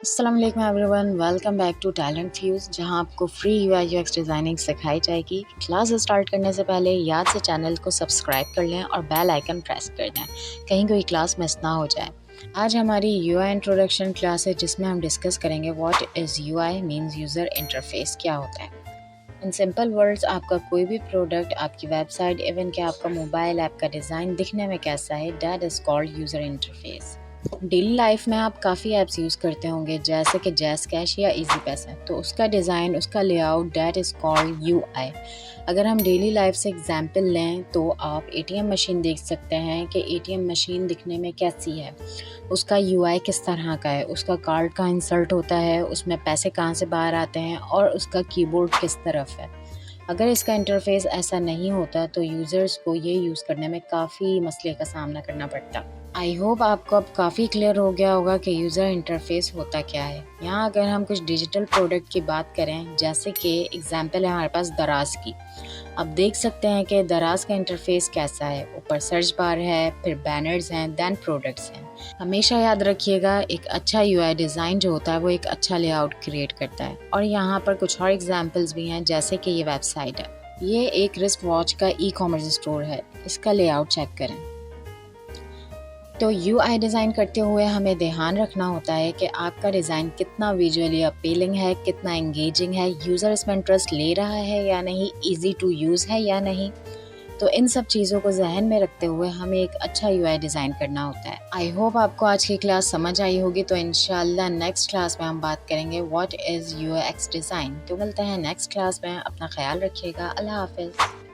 अस्सलाम वालेकुम everyone, welcome back to Talent Fuse, जहां आपको फ्री यूआई यूएक्स डिज़ाइनिंग सिखाई जाएगी। क्लास स्टार्ट करने से पहले याद से चैनल को सब्सक्राइब कर लें और बेल आइकन प्रेस कर दें, कहीं कोई क्लास मिस ना हो जाए। आज हमारी यूआई इंट्रोडक्शन क्लास है, जिसमें हम डिस्कस करेंगे what is UI means user interface क्या होता है। इन सिंपल वर्ड्स, आपका कोई भी प्रोडक्ट, आपकी वेबसाइट, इवन कि आपका मोबाइल ऐप का डिज़ाइन दिखने में कैसा है, that is called user interface. Daily life में आप काफ़ी ऐप्स यूज़ करते होंगे, जैसे कि जैज़ कैश या इजी पैसा, तो उसका डिज़ाइन, उसका layout, that is called UI. अगर हम डेली लाइफ से एग्जांपल लें तो आप एटीएम मशीन देख सकते हैं कि एटीएम मशीन दिखने में कैसी है, उसका यूआई किस तरह का है, उसका कार्ड कहाँ इंसर्ट होता है, उसमें पैसे कहाँ से बाहर आते हैं और उसका कीबोर्ड किस तरफ है। अगर इसका इंटरफेस ऐसा नहीं होता तो यूज़र्स को ये यूज़ करने में काफ़ी मसले का सामना करना पड़ता। आई होप आपको अब काफ़ी क्लियर हो गया होगा कि यूज़र इंटरफेस होता क्या है। यहाँ अगर हम कुछ डिजिटल प्रोडक्ट की बात करें, जैसे कि एग्जांपल है हमारे पास दराज की, आप देख सकते हैं कि दराज का इंटरफेस कैसा है। ऊपर सर्च बार है, फिर बैनर्स हैं, देन प्रोडक्ट्स हैं। हमेशा याद रखिएगा, एक अच्छा यूआई डिज़ाइन जो होता है वो एक अच्छा लेआउट क्रिएट करता है। और यहाँ पर कुछ और एग्जांपल्स भी हैं, जैसे कि ये वेबसाइट है, ये एक रिस्ट वॉच का ई कॉमर्स स्टोर है। इसका लेआउट चेक करें। तो यूआई डिज़ाइन करते हुए हमें ध्यान रखना होता है कि आपका डिज़ाइन कितना विजुअली अपीलिंग है, कितना एंगेजिंग है, यूज़र इसमें इंटरेस्ट ले रहा है या नहीं, ईजी टू यूज़ है या नहीं। तो इन सब चीज़ों को जहन में रखते हुए हमें एक अच्छा यूआई डिज़ाइन करना होता है। आई होप आपको आज की क्लास समझ आई होगी। तो इंशाल्लाह नेक्स्ट क्लास में हम बात करेंगे व्हाट इज़ यूएक्स डिज़ाइन। तो मिलते हैं नेक्स्ट क्लास में। अपना ख्याल रखिएगा। अल्लाह हाफिज़।